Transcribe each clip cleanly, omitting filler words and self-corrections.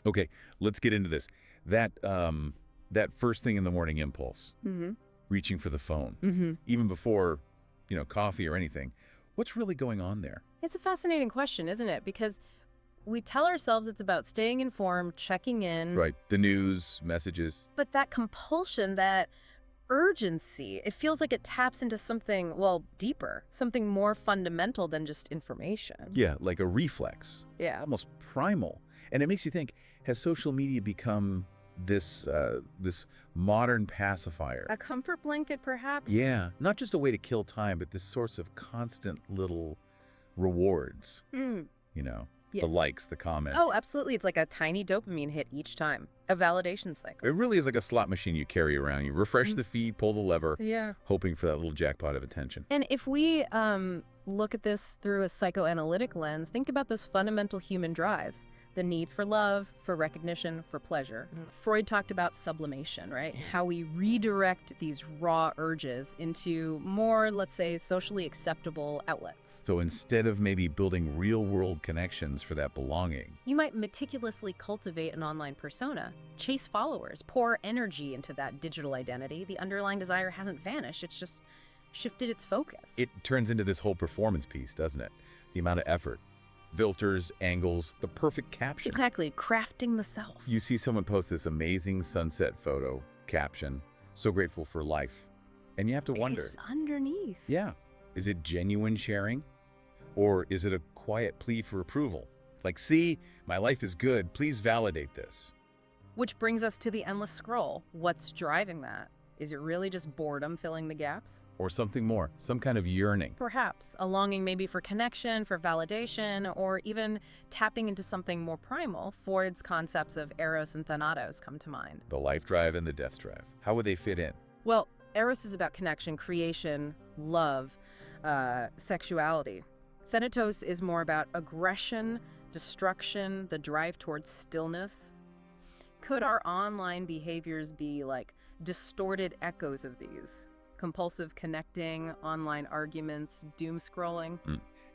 Okay, let's get into this. That first thing in the morning impulse, reaching for the phone, even before, coffee or anything. What's really going on there? It's a fascinating question, isn't it? Because we tell ourselves it's about staying informed, checking in. Right, the news, messages. But that compulsion, that urgency, it feels like it taps into something, well, deeper, something more fundamental than just information. Yeah, like a reflex. Yeah. Almost primal. And it makes you think, has social media become this modern pacifier? A comfort blanket, perhaps? Yeah, not just a way to kill time, but this source of constant little rewards. Yeah. The likes, the comments. Oh, absolutely. It's like a tiny dopamine hit each time. A validation cycle. It really is like a slot machine you carry around. You refresh the feed, pull the lever, Yeah. hoping for that little jackpot of attention. And if we look at this through a psychoanalytic lens, think about those fundamental human drives. The need for love, for recognition, for pleasure. Freud talked about sublimation, right? How we redirect these raw urges into more, let's say, socially acceptable outlets. So instead of maybe building real-world connections for that belonging, You might meticulously cultivate an online persona, chase followers, pour energy into that digital identity. The underlying desire hasn't vanished, it's just shifted its focus. it turns into this whole performance piece, doesn't it? The amount of effort, filters, angles, the perfect caption. Exactly, crafting the self. You see someone post this amazing sunset photo, caption, so grateful for life. And you have to wonder, It's underneath. yeah, is it genuine sharing? Or is it a quiet plea for approval? Like, see, my life is good, please validate this. Which brings us to the endless scroll. What's driving that? Is it really just boredom filling the gaps? Or something more, some kind of yearning. Perhaps a longing maybe for connection, for validation, or even tapping into something more primal. Freud's concepts of eros and thanatos come to mind. The life drive and the death drive. How would they fit in? Well, eros is about connection, creation, love, sexuality. Thanatos is more about aggression, destruction, the drive towards stillness. Could our online behaviors be like distorted echoes of these? Compulsive connecting, online arguments, doom scrolling?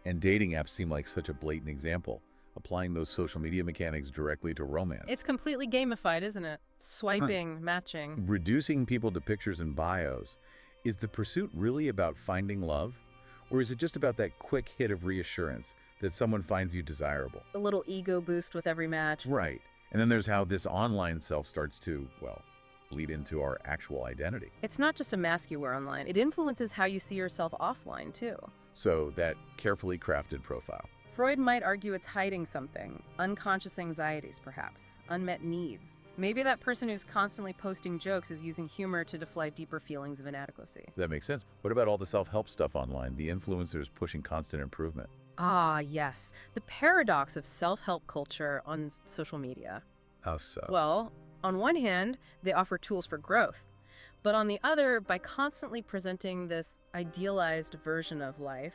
And dating apps seem like such a blatant example, applying those social media mechanics directly to romance. It's completely gamified, isn't it? Swiping, matching. Reducing people to pictures and bios. Is the pursuit really about finding love? Or is it just about that quick hit of reassurance that someone finds you desirable? A little ego boost with every match. Right. And then there's how this online self starts to, well, bleed into our actual identity. It's not just a mask you wear online. It influences how you see yourself offline, too. So that carefully crafted profile. Freud might argue it's hiding something. Unconscious anxieties, perhaps. Unmet needs. Maybe that person who's constantly posting jokes is using humor to deflate deeper feelings of inadequacy. That makes sense. What about all the self-help stuff online? The influencers pushing constant improvement. Ah, yes. The paradox of self-help culture on social media. How so? Well, on one hand, they offer tools for growth. But on the other, by constantly presenting this idealized version of life,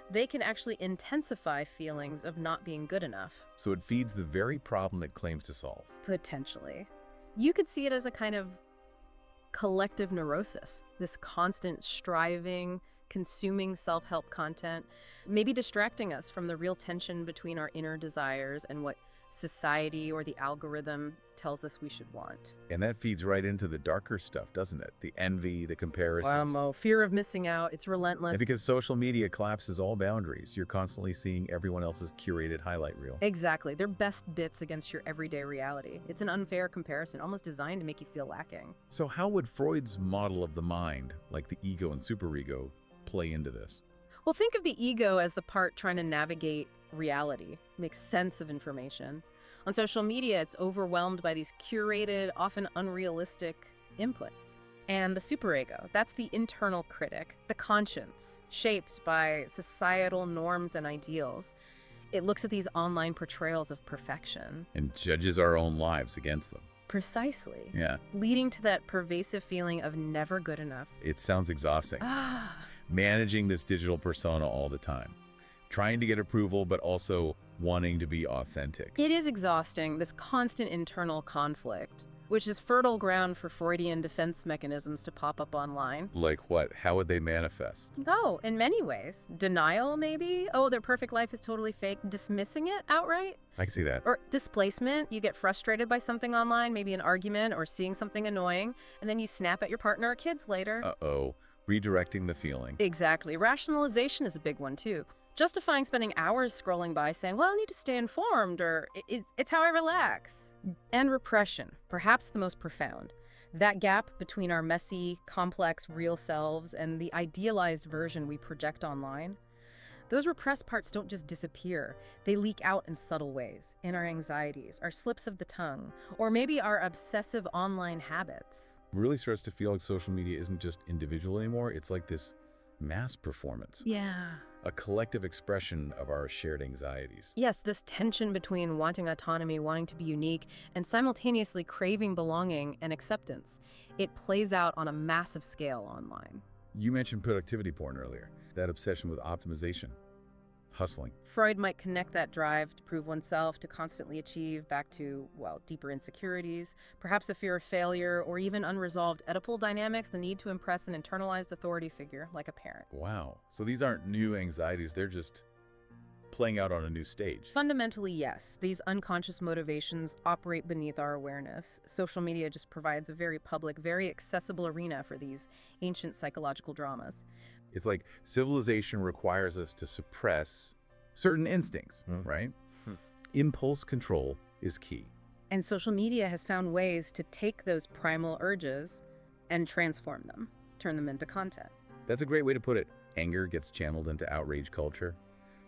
they can actually intensify feelings of not being good enough. So it feeds the very problem it claims to solve. Potentially. You could see it as a kind of collective neurosis, this constant striving, consuming self-help content, maybe distracting us from the real tension between our inner desires and what society or the algorithm tells us we should want. And that feeds right into the darker stuff, doesn't it? The envy, the comparison. Fear of missing out, it's relentless. And because social media collapses all boundaries, you're constantly seeing everyone else's curated highlight reel. Exactly. They're best bits against your everyday reality. It's an unfair comparison, almost designed to make you feel lacking. So how would Freud's model of the mind, like the ego and superego, play into this? Well, think of the ego as the part trying to navigate reality, make sense of information. On social media, it's overwhelmed by these curated, often unrealistic inputs. And the superego, that's the internal critic, the conscience, shaped by societal norms and ideals. It looks at these online portrayals of perfection. And judges our own lives against them. Precisely. Yeah. Leading to that pervasive feeling of never good enough. It sounds exhausting. Managing this digital persona all the time. Trying to get approval, but also wanting to be authentic. It is exhausting, this constant internal conflict. which is fertile ground for Freudian defense mechanisms to pop up online. Like what? How would they manifest? Oh, in many ways. Denial, maybe? Oh, their perfect life is totally fake. Dismissing it outright? I can see that. Or displacement. You get frustrated by something online, maybe an argument or seeing something annoying, and then you snap at your partner or kids later. Uh-oh. Redirecting the feeling. Exactly. Rationalization is a big one, too. Justifying spending hours scrolling by saying, well, I need to stay informed, or it's how I relax. And repression, perhaps the most profound. That gap between our messy, complex, real selves and the idealized version we project online. Those repressed parts don't just disappear. They leak out in subtle ways, in our anxieties, our slips of the tongue, or maybe our obsessive online habits. It really starts to feel like social media isn't just individual anymore. It's like this mass performance. Yeah. A collective expression of our shared anxieties. Yes, this tension between wanting autonomy, wanting to be unique, and simultaneously craving belonging and acceptance. It plays out on a massive scale online. You mentioned productivity porn earlier, that obsession with optimization, hustling. Freud might connect that drive to prove oneself, to constantly achieve, back to, well, deeper insecurities, perhaps a fear of failure, or even unresolved Oedipal dynamics, the need to impress an internalized authority figure, like a parent. Wow. So these aren't new anxieties, they're just playing out on a new stage. Fundamentally, yes. These unconscious motivations operate beneath our awareness. Social media just provides a very public, very accessible arena for these ancient psychological dramas. It's like civilization requires us to suppress certain instincts, right? Impulse control is key. And social media has found ways to take those primal urges and transform them, turn them into content. That's a great way to put it. Anger gets channeled into outrage culture.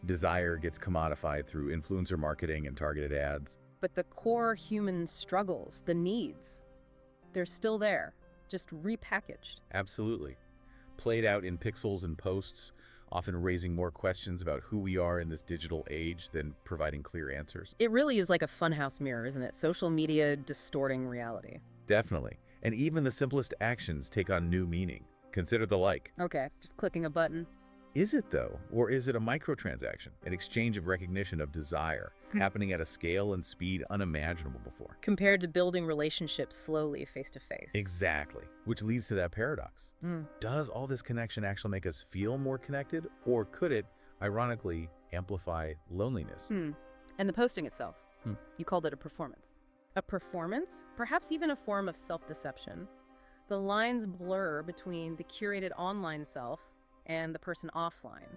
Desire gets commodified through influencer marketing and targeted ads. But the core human struggles, the needs, they're still there, just repackaged. Absolutely. Played out in pixels and posts, often raising more questions about who we are in this digital age than providing clear answers. It really is like a funhouse mirror, isn't it? Social media distorting reality. Definitely. And even the simplest actions take on new meaning. Consider the like. Okay, just clicking a button. Is it though? Or is it a microtransaction, an exchange of recognition of desire, happening at a scale and speed unimaginable before? Compared to building relationships slowly, face to face. Exactly. Which leads to that paradox. Does all this connection actually make us feel more connected? Or could it, ironically, amplify loneliness? And the posting itself, you called it a performance. A performance? Perhaps even a form of self-deception. The lines blur between the curated online self and the person offline.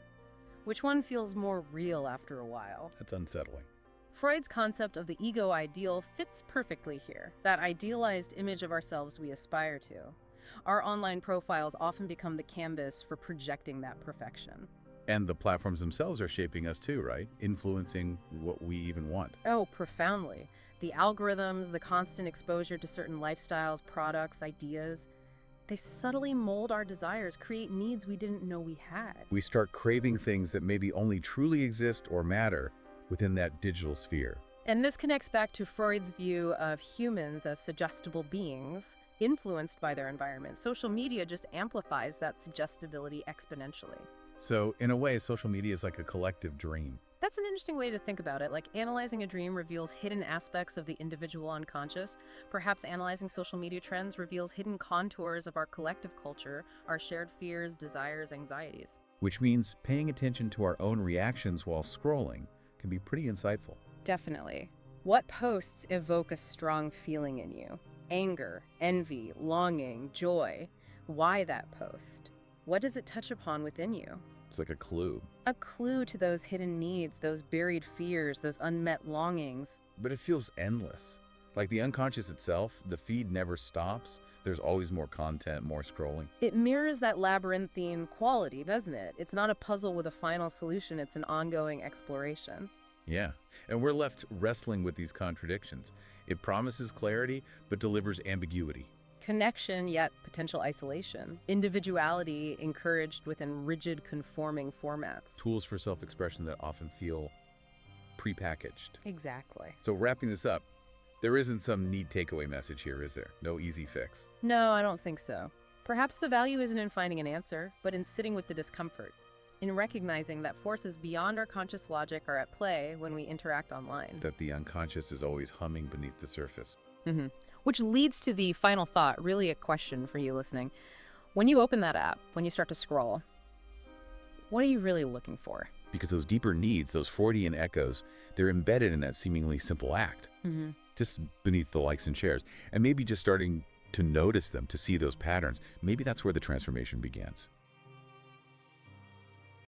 Which one feels more real after a while? That's unsettling. Freud's concept of the ego ideal fits perfectly here, that idealized image of ourselves we aspire to. Our online profiles often become the canvas for projecting that perfection. And the platforms themselves are shaping us too, right? Influencing what we even want. Oh, profoundly. The algorithms, the constant exposure to certain lifestyles, products, ideas, they subtly mold our desires, create needs we didn't know we had. We start craving things that maybe only truly exist or matter within that digital sphere. And this connects back to Freud's view of humans as suggestible beings, influenced by their environment. Social media just amplifies that suggestibility exponentially. So, in a way, social media is like a collective dream. That's an interesting way to think about it. Like analyzing a dream reveals hidden aspects of the individual unconscious. Perhaps analyzing social media trends reveals hidden contours of our collective culture, our shared fears, desires, anxieties. Which means paying attention to our own reactions while scrolling can be pretty insightful. Definitely. What posts evoke a strong feeling in you? Anger, envy, longing, joy. Why that post? What does it touch upon within you? It's like a clue. A clue to those hidden needs, those buried fears, those unmet longings. But it feels endless. Like the unconscious itself, the feed never stops. There's always more content, more scrolling. It mirrors that labyrinthine quality, doesn't it? It's not a puzzle with a final solution, it's an ongoing exploration. Yeah, and we're left wrestling with these contradictions. It promises clarity, but delivers ambiguity. Connection, yet potential isolation. Individuality encouraged within rigid, conforming formats. Tools for self-expression that often feel prepackaged. Exactly. So wrapping this up, there isn't some neat takeaway message here, is there? No easy fix. No, I don't think so. Perhaps the value isn't in finding an answer, but in sitting with the discomfort, in recognizing that forces beyond our conscious logic are at play when we interact online. That the unconscious is always humming beneath the surface. Which leads to the final thought, really a question for you listening. When you open that app, when you start to scroll, what are you really looking for? Because those deeper needs, those Freudian echoes, they're embedded in that seemingly simple act, just beneath the likes and shares. And maybe just starting to notice them, to see those patterns, maybe that's where the transformation begins.